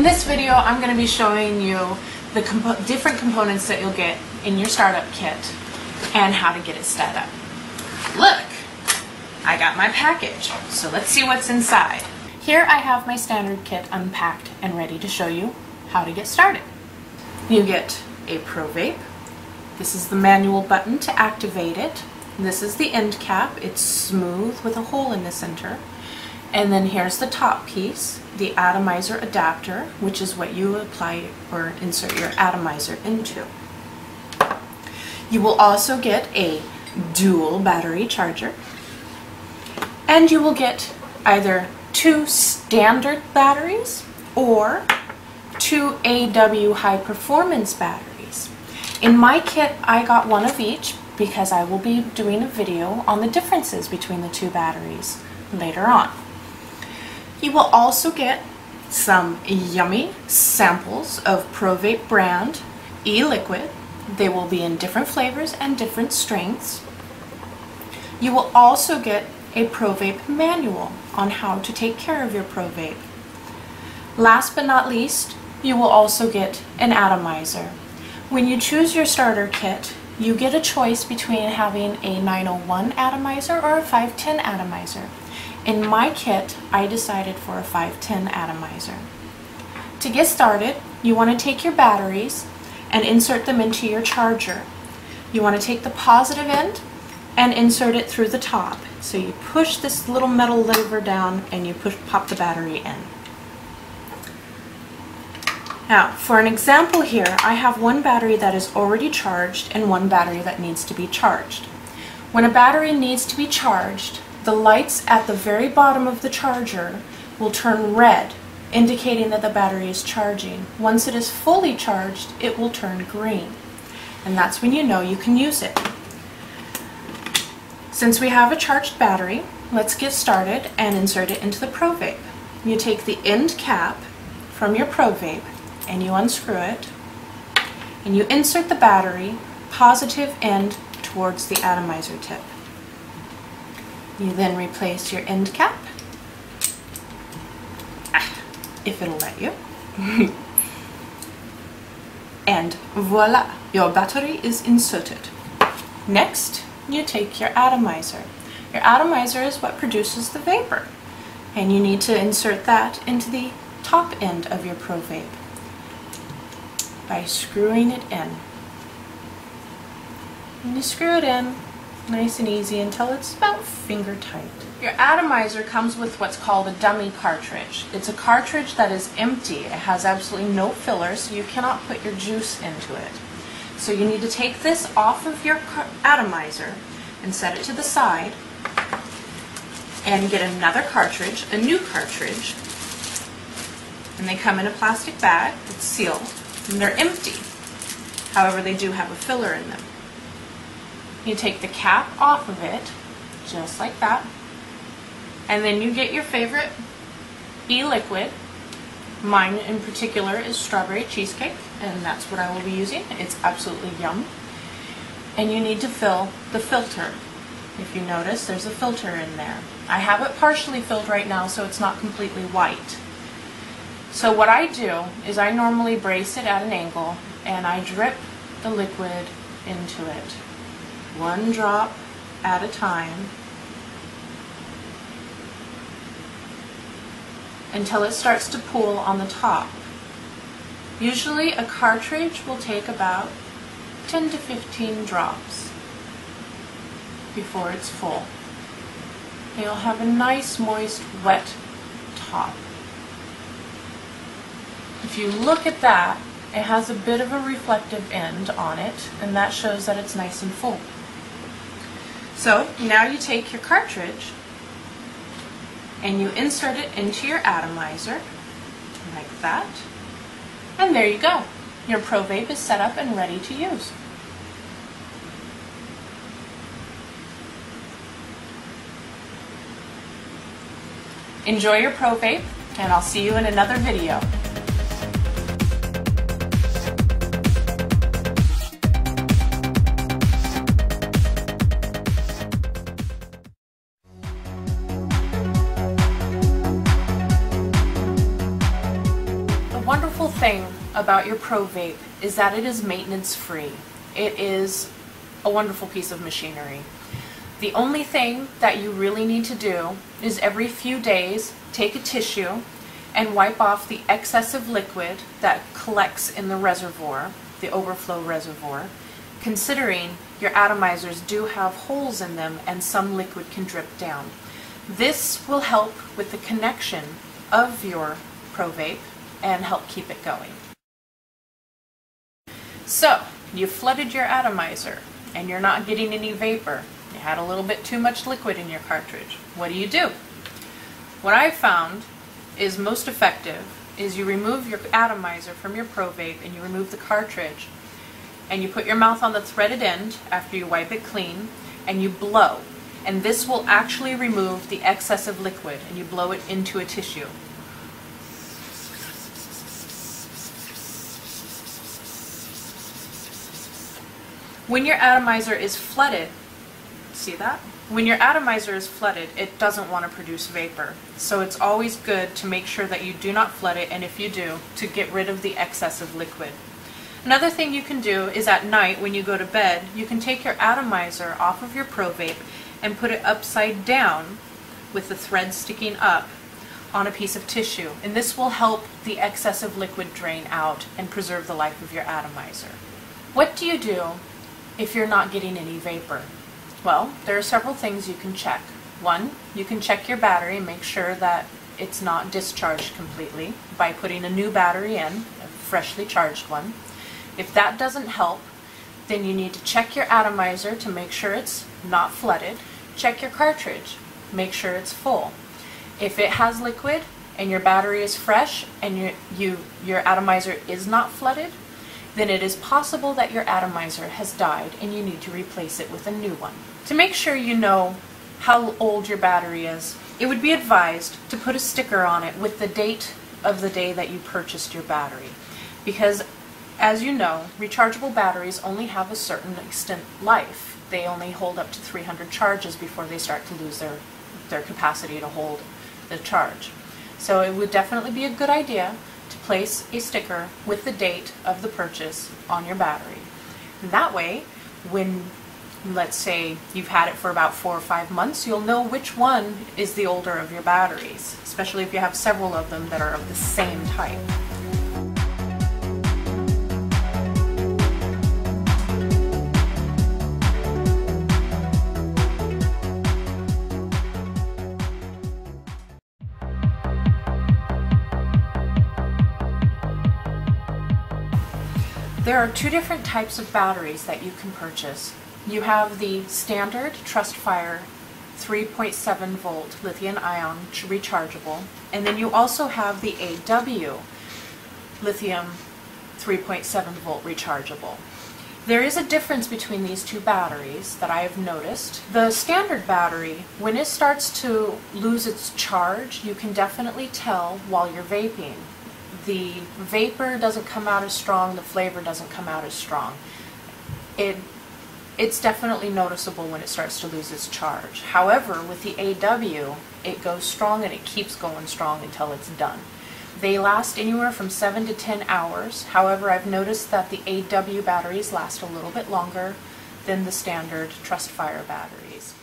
this video, I'm going to be showing you the different components that you'll get in your startup kit and how to get it set up. Look, I got my package, so let's see what's inside. Here I have my standard kit unpacked and ready to show you how to get started. You get a ProVape. This is the manual button to activate it. This is the end cap. It's smooth with a hole in the center. And then here's the top piece, the atomizer adapter, which is what you apply or insert your atomizer into. You will also get a dual battery charger, and you will get either 2 standard batteries or 2 AW high performance batteries. In my kit, I got one of each because I will be doing a video on the differences between the 2 batteries later on. You will also get some yummy samples of ProVape brand e-liquid. They will be in different flavors and different strengths. You will also get a ProVape manual on how to take care of your ProVape. Last but not least, you will also get an atomizer. When you choose your starter kit, you get a choice between having a 901 atomizer or a 510 atomizer. In my kit, I decided for a 510 atomizer. To get started, you want to take your batteries and insert them into your charger. You want to take the positive end and insert it through the top. So you push this little metal lever down and you pop the battery in. Now, for an example here, I have one battery that is already charged and one battery that needs to be charged. When a battery needs to be charged, the lights at the very bottom of the charger will turn red, indicating that the battery is charging. Once it is fully charged, it will turn green. And that's when you know you can use it. Since we have a charged battery, let's get started and insert it into the ProVape. You take the end cap from your ProVape and you unscrew it, and you insert the battery positive end towards the atomizer tip. You then replace your end cap, if it'll let you, and voila, your battery is inserted. Next, you take your atomizer. Your atomizer is what produces the vapor, and you need to insert that into the top end of your ProVape by screwing it in. And you screw it in nice and easy until it's about finger tight. Your atomizer comes with what's called a dummy cartridge. It's a cartridge that is empty. It has absolutely no filler, so you cannot put your juice into it. So you need to take this off of your atomizer and set it to the side and get another cartridge, a new cartridge, and they come in a plastic bag. It's sealed and they're empty. However, they do have a filler in them. You take the cap off of it, just like that, and then you get your favorite e-liquid. Mine in particular is strawberry cheesecake, and that's what I will be using. It's absolutely yum. And you need to fill the filter. If you notice, there's a filter in there. I have it partially filled right now, so it's not completely white. So what I do is I normally brace it at an angle, and I drip the liquid into it. 1 drop at a time until it starts to pool on the top. Usually a cartridge will take about 10 to 15 drops before it's full. You'll have a nice, moist, wet top. If you look at that, it has a bit of a reflective end on it, and that shows that it's nice and full. So now you take your cartridge and you insert it into your atomizer, like that, and there you go. Your ProVape is set up and ready to use. Enjoy your ProVape, and I'll see you in another video. thing about your ProVape is that it is maintenance free. It is a wonderful piece of machinery. The only thing that you really need to do is every few days take a tissue and wipe off the excessive liquid that collects in the reservoir, the overflow reservoir, considering your atomizers do have holes in them and some liquid can drip down. This will help with the connection of your ProVape and help keep it going. So, you flooded your atomizer and you're not getting any vapor. You had a little bit too much liquid in your cartridge. What do? What I've found is most effective is you remove your atomizer from your ProVape and you remove the cartridge and you put your mouth on the threaded end after you wipe it clean and you blow. And this will actually remove the excessive liquid and you blow it into a tissue. When your atomizer is flooded, see that? When your atomizer is flooded, it doesn't want to produce vapor. So it's always good to make sure that you do not flood it, and if you do, to get rid of the excessive liquid. Another thing you can do is at night when you go to bed, you can take your atomizer off of your ProVape and put it upside down with the thread sticking up on a piece of tissue. And this will help the excessive liquid drain out and preserve the life of your atomizer. What do you do if you're not getting any vapor? Well, there are several things you can check. One, you can check your battery and make sure that it's not discharged completely by putting a new battery in, a freshly charged one. If that doesn't help, then you need to check your atomizer to make sure it's not flooded. Check your cartridge, make sure it's full. If it has liquid and your battery is fresh and your atomizer is not flooded, then it is possible that your atomizer has died and you need to replace it with a new one. To make sure you know how old your battery is, it would be advised to put a sticker on it with the date of the day that you purchased your battery. Because, as you know, rechargeable batteries only have a certain extent life. They only hold up to 300 charges before they start to lose their capacity to hold the charge. So it would definitely be a good idea to place a sticker with the date of the purchase on your battery. And that way, when, let's say, you've had it for about 4 or 5 months, you'll know which one is the older of your batteries, especially if you have several of them that are of the same type. There are 2 different types of batteries that you can purchase. You have the standard TrustFire 3.7 volt lithium-ion rechargeable, and then you also have the AW lithium 3.7 volt rechargeable. There is a difference between these 2 batteries that I have noticed. The standard battery, when it starts to lose its charge, you can definitely tell while you're vaping. The vapor doesn't come out as strong, the flavor doesn't come out as strong. It's definitely noticeable when it starts to lose its charge. However, with the AW, it goes strong and it keeps going strong until it's done. They last anywhere from 7 to 10 hours. However, I've noticed that the AW batteries last a little bit longer than the standard TrustFire batteries.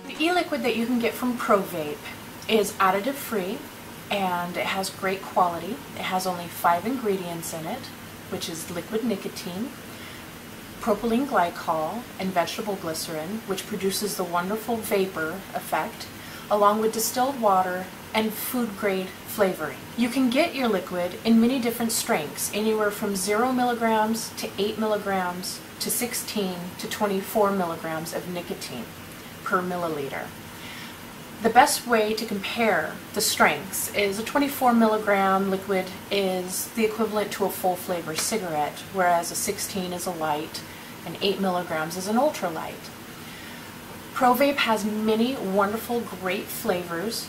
The e-liquid that you can get from ProVape is additive free and it has great quality. It has only 5 ingredients in it, which is liquid nicotine, propylene glycol, and vegetable glycerin, which produces the wonderful vapor effect, along with distilled water and food-grade flavoring. You can get your liquid in many different strengths, anywhere from 0 milligrams to 8 milligrams to 16 to 24 milligrams of nicotine per milliliter. The best way to compare the strengths is a 24 milligram liquid is the equivalent to a full flavor cigarette, whereas a 16 is a light and 8 milligrams is an ultra light. ProVape has many wonderful, great flavors.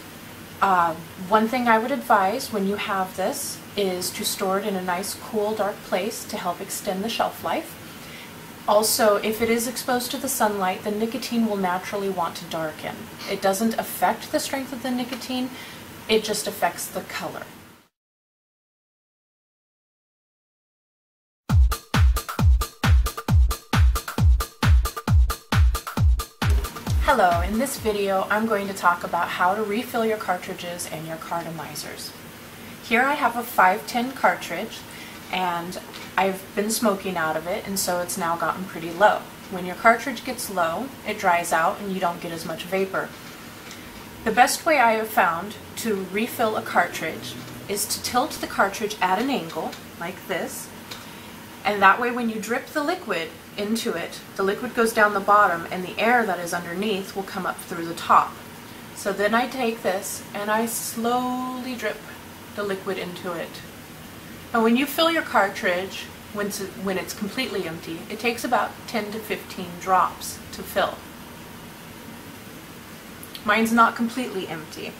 One thing I would advise when you have this is to store it in a nice, cool, dark place to help extend the shelf life. Also, if it is exposed to the sunlight, the nicotine will naturally want to darken. It doesn't affect the strength of the nicotine, it just affects the color. Hello, in this video I'm going to talk about how to refill your cartridges and your cartomizers. Here I have a 510 cartridge and I've been smoking out of it, and so it's now gotten pretty low. When your cartridge gets low, it dries out and you don't get as much vapor. The best way I have found to refill a cartridge is to tilt the cartridge at an angle, like this, and that way when you drip the liquid into it, the liquid goes down the bottom and the air that is underneath will come up through the top. So then I take this and I slowly drip the liquid into it. And when you fill your cartridge, when it's completely empty, it takes about 10 to 15 drops to fill. Mine's not completely empty.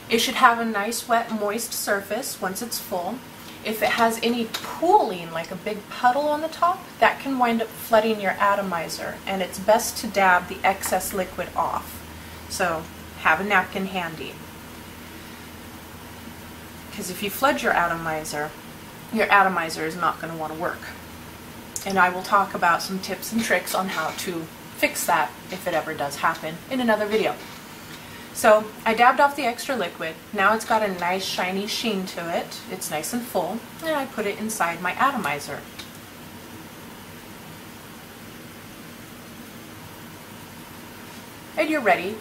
It should have a nice wet moist surface once it's full. If it has any pooling, like a big puddle on the top, that can wind up flooding your atomizer, and it's best to dab the excess liquid off. So have a napkin handy. Because if you flood your atomizer is not going to want to work. And I will talk about some tips and tricks on how to fix that if it ever does happen in another video. So I dabbed off the extra liquid. Now it's got a nice shiny sheen to it. It's nice and full, and I put it inside my atomizer. And you're ready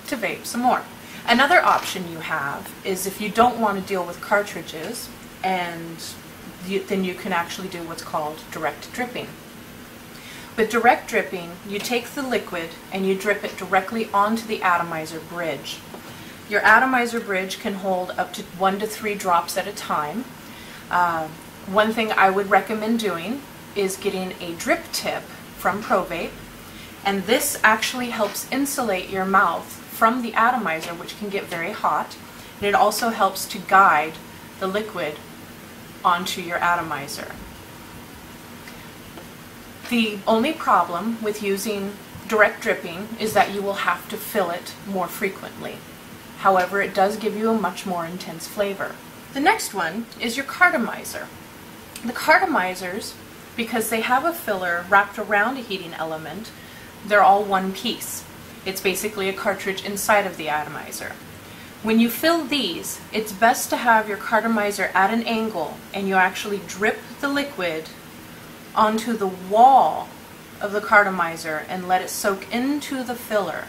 to vape some more. Another option you have is if you don't want to deal with cartridges, and then you can actually do what's called direct dripping. With direct dripping, you take the liquid and you drip it directly onto the atomizer bridge. Your atomizer bridge can hold up to 1 to 3 drops at a time. One thing I would recommend doing is getting a drip tip from ProVape, and this actually helps insulate your mouth from the atomizer, which can get very hot, and it also helps to guide the liquid onto your atomizer. The only problem with using direct dripping is that you will have to fill it more frequently. However, it does give you a much more intense flavor. The next one is your cartomizer. The cartomizers, because they have a filler wrapped around a heating element, they're all one piece. It's basically a cartridge inside of the atomizer. When you fill these, it's best to have your cartomizer at an angle and you actually drip the liquid onto the wall of the cartomizer and let it soak into the filler.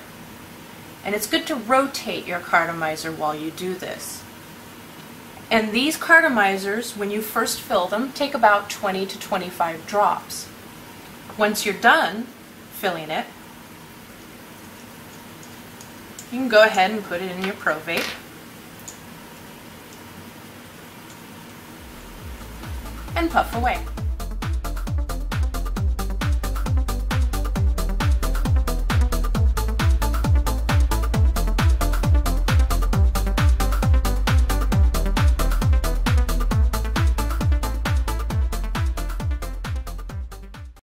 And it's good to rotate your cartomizer while you do this. And these cartomizers, when you first fill them, take about 20 to 25 drops. Once you're done filling it, you can go ahead and put it in your ProVape. And puff away.